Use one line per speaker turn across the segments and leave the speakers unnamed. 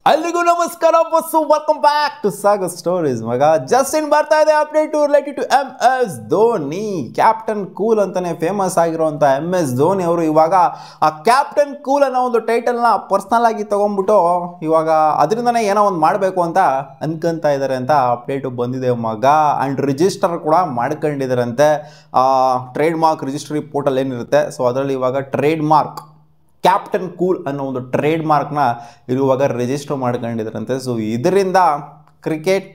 ಅಲ್ಲಿಗೂ ನಮಸ್ಕಾರ boss, welcome back to Sagar stories. ಮಗ ಜಸ್ಟಿನ್ ಬರ್ತಾ ಇದೆ update related to MS Dhoni. Captain cool ಅಂತಾನೆ ಫೇಮಸ್ ಆಗಿರುವಂಥ MS ಧೋನಿ ಅವರು ಇವಾಗ ಆ ಕ್ಯಾಪ್ಟನ್ ಕೂಲ್ ಅನ್ನೋ ಒಂದು ಟೈಟಲ್ನ ಪರ್ಸ್ನಲ್ ಆಗಿ ತಗೊಂಡ್ಬಿಟ್ಟು ಇವಾಗ ಅದರಿಂದನೇ ಏನೋ ಒಂದು ಮಾಡಬೇಕು ಅಂತ ಅನ್ಕೊಂತ ಇದ್ದಾರೆ ಅಂತ ಅಪ್ಡೇಟು ಬಂದಿದೆ ಮಗ. ಆ್ಯಂಡ್ ರಿಜಿಸ್ಟರ್ ಕೂಡ ಮಾಡ್ಕೊಂಡಿದ್ದಾರಂತೆ. ಟ್ರೇಡ್ ಮಾರ್ಕ್ ರಿಜಿಸ್ಟ್ರಿ ಪೋರ್ಟಲ್ ಏನಿರುತ್ತೆ, ಸೊ ಅದರಲ್ಲಿ ಇವಾಗ ಟ್ರೇಡ್ ಮಾರ್ಕ್ ಕ್ಯಾಪ್ಟನ್ ಕೂಲ್ ಅನ್ನೋ ಒಂದು ಟ್ರೇಡ್ ಮಾರ್ಕ್ನ ಇರುವಾಗ ರಿಜಿಸ್ಟರ್ ಮಾಡ್ಕೊಂಡಿದ್ರಂತೆ. ಸೊ ಇದರಿಂದ ಕ್ರಿಕೆಟ್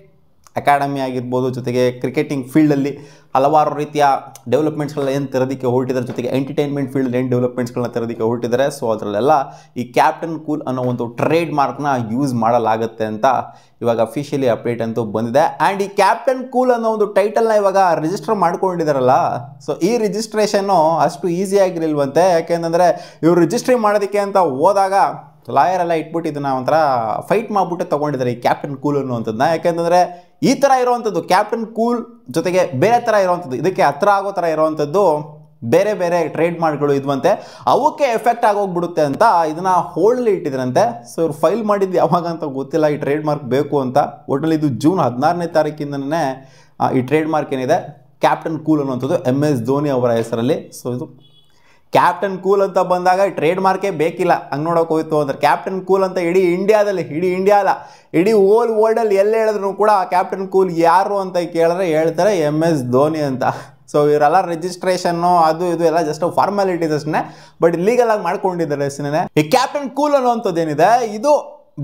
ಅಕಾಡೆಮಿ ಆಗಿರ್ಬೋದು, ಜೊತೆಗೆ ಕ್ರಿಕೆಟಿಂಗ್ ಫೀಲ್ಡಲ್ಲಿ ಹಲವಾರು ರೀತಿಯ ಡೆವಲಪ್ಮೆಂಟ್ಸ್ಗಳನ್ನ ಏನು ತರೋದಕ್ಕೆ ಹೊರಟಿದ್ದಾರೆ, ಜೊತೆಗೆ ಎಂಟರ್ಟೈನ್ಮೆಂಟ್ ಫೀಲ್ಡ್ ಏನು ಡೆವಲಪ್ಮೆಂಟ್ಸ್ಗಳನ್ನ ತರೋದಕ್ಕೆ ಹೊರಟಿದ್ದಾರೆ. ಸೊ ಅದರಲ್ಲೆಲ್ಲ ಈ ಕ್ಯಾಪ್ಟನ್ ಕೂಲ್ ಅನ್ನೋ ಒಂದು ಟ್ರೇಡ್ ಮಾರ್ಕ್ನ ಯೂಸ್ ಮಾಡಲಾಗುತ್ತೆ ಅಂತ ಇವಾಗ ಅಫಿಷಿಯಲಿ ಅಪ್ಡೇಟ್ ಅಂತೂ ಬಂದಿದೆ. ಆ್ಯಂಡ್ ಈ ಕ್ಯಾಪ್ಟನ್ ಕೂಲ್ ಅನ್ನೋ ಒಂದು ಟೈಟಲ್ನ ಇವಾಗ ರಿಜಿಸ್ಟರ್ ಮಾಡ್ಕೊಂಡಿದ್ದಾರಲ್ಲ, ಸೊ ಈ ರಿಜಿಸ್ಟ್ರೇಷನ್ನು ಅಷ್ಟು ಈಸಿ ಆಗಿರಲ್ವಂತೆ. ಯಾಕೆಂದರೆ ಇವರು ರಿಜಿಸ್ಟ್ರಿ ಮಾಡೋದಕ್ಕೆ ಅಂತ ಹೋದಾಗ ಲಾಯರ್ ಎಲ್ಲ ಇಟ್ಬಿಟ್ಟು ಇದನ್ನ ಒಂಥರ ಫೈಟ್ ಮಾಡಿಬಿಟ್ಟು ತೊಗೊಂಡಿದ್ದಾರೆ ಈ ಕ್ಯಾಪ್ಟನ್ ಕೂಲ್ ಅನ್ನುವಂಥದ್ದನ್ನ. ಯಾಕೆಂದರೆ ಈ ಥರ ಇರೋವಂಥದ್ದು ಕ್ಯಾಪ್ಟನ್ ಕೂಲ್ ಜೊತೆಗೆ ಬೇರೆ ಥರ ಇರೋವಂಥದ್ದು, ಇದಕ್ಕೆ ಹತ್ರ ಆಗೋ ಥರ ಇರೋವಂಥದ್ದು ಬೇರೆ ಬೇರೆ ಟ್ರೇಡ್ ಮಾರ್ಕ್ಗಳು ಇದ್ವಂತೆ, ಅವಕ್ಕೆ ಎಫೆಕ್ಟ್ ಆಗೋಗ್ಬಿಡುತ್ತೆ ಅಂತ ಇದನ್ನು ಹೋಲ್ಡಲ್ಲಿ ಇಟ್ಟಿದ್ರಂತೆ. ಸೊ ಇವ್ರು ಫೈಲ್ ಮಾಡಿದ್ದು ಯಾವಾಗ ಅಂತ ಗೊತ್ತಿಲ್ಲ ಈ ಟ್ರೇಡ್ ಮಾರ್ಕ್ ಬೇಕು ಅಂತ. ಒಟ್ಟಲ್ಲಿ ಇದು ಜೂನ್ 16ನೇ ತಾರೀಕಿಂದನೇ ಈ ಟ್ರೇಡ್ ಮಾರ್ಕ್ ಏನಿದೆ ಕ್ಯಾಪ್ಟನ್ ಕೂಲ್ ಅನ್ನುವಂಥದ್ದು MS ಧೋನಿ ಅವರ ಹೆಸರಲ್ಲಿ. ಸೊ ಇದು ಕ್ಯಾಪ್ಟನ್ ಕೂಲ್ ಅಂತ ಬಂದಾಗ ಟ್ರೇಡ್ ಮಾರ್ಕೇ ಬೇಕಿಲ್ಲ, ಹಂಗೆ ನೋಡೋಕೆ ಹೋಯ್ತು ಅಂದ್ರೆ ಕ್ಯಾಪ್ಟನ್ ಕೂಲ್ ಅಂತ ಇಡೀ ಇಂಡಿಯಾ ಅಲ್ಲ, ಇಡೀ ಓಲ್ ವರ್ಲ್ಡಲ್ಲಿ ಎಲ್ಲಿ ಹೇಳಿದ್ರು ಕೂಡ ಕ್ಯಾಪ್ಟನ್ ಕೂಲ್ ಯಾರು ಅಂತ ಕೇಳಿದ್ರೆ ಹೇಳ್ತಾರೆ MS ಧೋನಿ ಅಂತ. ಸೊ ಇವರೆಲ್ಲ ರಿಜಿಸ್ಟ್ರೇಷನ್ನು ಅದು ಇದು ಎಲ್ಲ ಜಸ್ಟ್ ಫಾರ್ಮಾಲಿಟೀಸ್ ಅಷ್ಟೇ, ಬಟ್ ಲೀಗಲ್ ಆಗಿ ಮಾಡ್ಕೊಂಡಿದ್ದಾರೆ ಅಷ್ಟೇ. ಈ ಕ್ಯಾಪ್ಟನ್ ಕೂಲ್ ಅನ್ನೋವಂಥದ್ದು ಏನಿದೆ ಇದು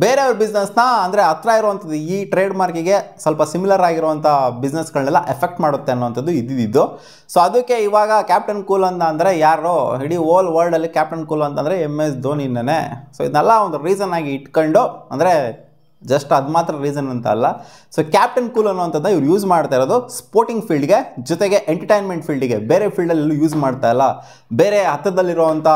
ಬೇರೆಯವ್ರ ಬಿಸ್ನೆಸ್ನ ಅಂದರೆ ಹತ್ರ ಇರುವಂಥದ್ದು ಈ ಟ್ರೇಡ್ ಮಾರ್ಕಿಗೆ ಸ್ವಲ್ಪ ಸಿಮಿಲರ್ ಆಗಿರುವಂಥ ಬಿಸ್ನೆಸ್ಗಳನ್ನೆಲ್ಲ ಎಫೆಕ್ಟ್ ಮಾಡುತ್ತೆ ಅನ್ನೋವಂಥದ್ದು ಇದ್ದಿದ್ದು. ಸೊ ಅದಕ್ಕೆ ಇವಾಗ ಕ್ಯಾಪ್ಟನ್ ಕೂಲ್ ಅಂತ ಅಂದರೆ ಯಾರು ಇಡೀ ಓಲ್ ವರ್ಲ್ಡಲ್ಲಿ ಕ್ಯಾಪ್ಟನ್ ಕೂಲ್ ಅಂತಂದರೆ MS ಧೋನಿನೇ. ಸೊ ಇದನ್ನೆಲ್ಲ ಒಂದು ರೀಸನ್ ಆಗಿ ಇಟ್ಕೊಂಡು, ಅಂದರೆ ಜಸ್ಟ್ ಅದು ಮಾತ್ರ ರೀಸನ್ ಅಂತ ಅಲ್ಲ. ಸೊ ಕ್ಯಾಪ್ಟನ್ ಕೂಲ್ ಅನ್ನುವಂಥದ್ದು ಇವ್ರು ಯೂಸ್ ಮಾಡ್ತಾ ಇರೋದು ಸ್ಪೋರ್ಟಿಂಗ್ ಫೀಲ್ಡ್ಗೆ, ಜೊತೆಗೆ ಎಂಟರ್ಟೈನ್ಮೆಂಟ್ ಫೀಲ್ಡಿಗೆ, ಬೇರೆ ಫೀಲ್ಡಲ್ಲೂ ಯೂಸ್ ಮಾಡ್ತಾ ಇಲ್ಲ. ಬೇರೆ ಹತ್ತದಲ್ಲಿರುವಂಥ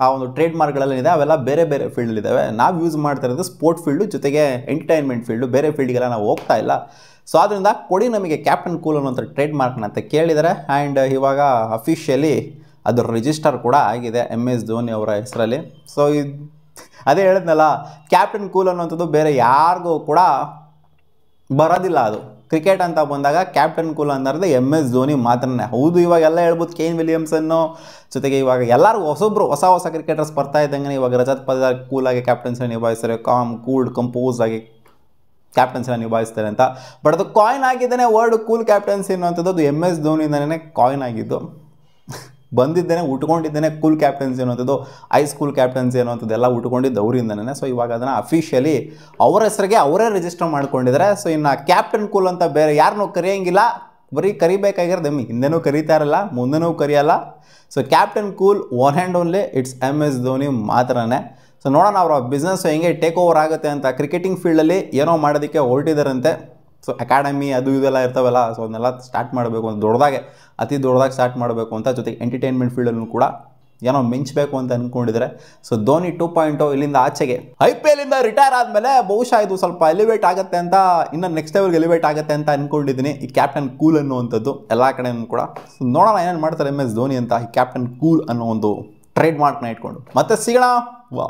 ಆ ಒಂದು ಟ್ರೇಡ್ ಮಾರ್ಕ್ಗಳೇನಿದೆ ಅವೆಲ್ಲ ಬೇರೆ ಬೇರೆ ಫೀಲ್ಡಲ್ಲಿದ್ದಾವೆ. ನಾವು ಯೂಸ್ ಮಾಡ್ತಾ ಇರೋದು ಸ್ಪೋರ್ಟ್ ಫೀಲ್ಡು ಜೊತೆಗೆ ಎಂಟರ್ಟೈನ್ಮೆಂಟ್ ಫೀಲ್ಡು, ಬೇರೆ ಫೀಲ್ಡ್ಗೆಲ್ಲ ನಾವು ಹೋಗ್ತಾ ಇಲ್ಲ. ಸೊ ಆದ್ದರಿಂದ ಕೊಡಿ ನಮಗೆ ಕ್ಯಾಪ್ಟನ್ ಕೂಲ್ ಅನ್ನೋಂಥ ಟ್ರೇಡ್ ಮಾರ್ಕ್ನ ಅಂತ ಕೇಳಿದ್ದಾರೆ. ಆ್ಯಂಡ್ ಇವಾಗ ಅಫಿಷಿಯಲಿ ಅದು ರಿಜಿಸ್ಟರ್ ಕೂಡ ಆಗಿದೆ MS ಧೋನಿ ಅವರ ಹೆಸರಲ್ಲಿ. ಸೊ ಅದೇ ಹೇಳಿದ್ನಲ್ಲ, ಕ್ಯಾಪ್ಟನ್ ಕೂಲ್ ಅನ್ನೋಂಥದ್ದು ಬೇರೆ ಯಾರಿಗೂ ಕೂಡ ಬರೋದಿಲ್ಲ. ಅದು ಕ್ರಿಕೆಟ್ ಅಂತ ಬಂದಾಗ ಕ್ಯಾಪ್ಟನ್ ಕೂಲ್ ಅನ್ನೋದು MS ಧೋನಿ ಮಾತ್ರನೇ. ಹೌದು, ಇವಾಗೆಲ್ಲ ಹೇಳ್ಬೋದು ಕೇನ್ ವಿಲಿಯಮ್ಸನ್ನು, ಜೊತೆಗೆ ಇವಾಗ ಎಲ್ಲರಿಗೂ ಹೊಸ ಕ್ರಿಕೆಟರ್ಸ್ ಬರ್ತಾ ಇದ್ದಂಗೆ ಇವಾಗ ರಜತ್ ಪಟಿದಾರ್ ಕೂಲಾಗಿ ಕ್ಯಾಪ್ಟನ್ಸಿನ ನಿಭಾಯಿಸ್ತಾರೆ, ಕೂಲ್ಡ್ ಕಂಪೋಸ್ ಆಗಿ ಕ್ಯಾಪ್ಟನ್ಸಿನ ನಿಭಾಯಿಸ್ತಾರೆ ಅಂತ. ಬಟ್ ಅದು ಕಾಯಿನ್ ಆಗಿದ್ದಾನೆ ವರ್ಡ್ ಕೂಲ್ ಕ್ಯಾಪ್ಟನ್ಸಿ ಅನ್ನೋಂಥದ್ದು ಅದು MS ಧೋನಿಯಿಂದನೇ ಕಾಯಿನ್ ಆಗಿದ್ದು. ಬಂದಿದ್ದೇನೆ ಉಟ್ಕೊಂಡಿದ್ದೇನೆ ಕೂಲ್ ಕ್ಯಾಪ್ಟನ್ಸಿ ಅನ್ನೋಂಥದ್ದು, ಸ್ಕೂಲ್ ಕ್ಯಾಪ್ಟನ್ಸಿ ಅನ್ನೋಂಥದ್ದು ಎಲ್ಲ ಉಟ್ಕೊಂಡಿದ್ದು ಅವರಿಂದನೇ. ಸೊ ಇವಾಗ ಅದನ್ನು ಅಫಿಷಿಯಲಿ ಅವರ ಹೆಸರಿಗೆ ಅವರೇ ರಿಜಿಸ್ಟರ್ ಮಾಡ್ಕೊಂಡಿದ್ದಾರೆ. ಸೊ ಇನ್ನು ಕ್ಯಾಪ್ಟನ್ ಕೂಲ್ ಅಂತ ಬೇರೆ ಯಾರನ್ನೂ ಕರೆಯೋಂಗಿಲ್ಲ, ಬರೀ ಕರಿಬೇಕಾಗಿರೋದು ಹಿಂದೆನೂ ಕರೀತಾ ಇರಲ್ಲ, ಮುಂದೆನೂ ಕರೆಯಲ್ಲ. So captain cool one and only it's MS Dhoni ಮಾತ್ರನೇ. ಸೊ ನೋಡೋಣ ಅವರ ಬಿಸ್ನೆಸ್ ಹೆಂಗೆ ಟೇಕ್ ಓವರ್ ಆಗುತ್ತೆ ಅಂತ. ಕ್ರಿಕೆಟಿಂಗ್ ಫೀಲ್ಡಲ್ಲಿ ಏನೋ ಮಾಡೋದಕ್ಕೆ ಹೊರಟಿದ್ದಾರಂತೆ. ಸೊ ಅಕಾಡೆಮಿ ಅದು ಇದೆಲ್ಲ ಇರ್ತಾವಲ್ಲ, ಸೊ ಅದನ್ನೆಲ್ಲ ಸ್ಟಾರ್ಟ್ ಮಾಡಬೇಕು ಅಂತ ಅತಿ ದೊಡ್ಡದಾಗಿ ಸ್ಟಾರ್ಟ್ ಮಾಡಬೇಕು ಅಂತ, ಜೊತೆಗೆ ಎಂಟರ್ಟೈನ್ಮೆಂಟ್ ಫೀಲ್ಡಲ್ಲೂ ಕೂಡ ಏನೋ ಮಿಂಚಬೇಕು ಅಂತ ಅಂದ್ಕೊಂಡಿದ್ದಾರೆ. ಸೊ ಧೋನಿ 2.0 ಇಲ್ಲಿಂದ ಆಚೆಗೆ IPL ಇಂದ ರಿಟೈರ್ ಆದಮೇಲೆ ಬಹುಶಃ ಇದು ಸ್ವಲ್ಪ ಎಲಿವೇಟ್ ಆಗುತ್ತೆ ಅಂತ, ಇನ್ನು ನೆಕ್ಸ್ಟ್ ಲೆವೆಲ್ಗೆ ಎಲಿವೇಟ್ ಆಗುತ್ತೆ ಅಂತ ಅಂದ್ಕೊಂಡಿದ್ದೀನಿ ಈ ಕ್ಯಾಪ್ಟನ್ ಕೂಲ್ ಅನ್ನುವಂಥದ್ದು ಎಲ್ಲ ಕಡೆಯೂ ಕೂಡ. ಸೊ ನೋಡೋಣ ಏನೇನು ಮಾಡ್ತಾರೆ MS ಧೋನಿ ಅಂತ ಈ ಕ್ಯಾಪ್ಟನ್ ಕೂಲ್ ಅನ್ನೋ ಒಂದು ಟ್ರೇಡ್ ಮಾರ್ಕ್ನ ಇಟ್ಕೊಂಡು. ಮತ್ತೆ ಸಿಗೋಣ. ವಾ.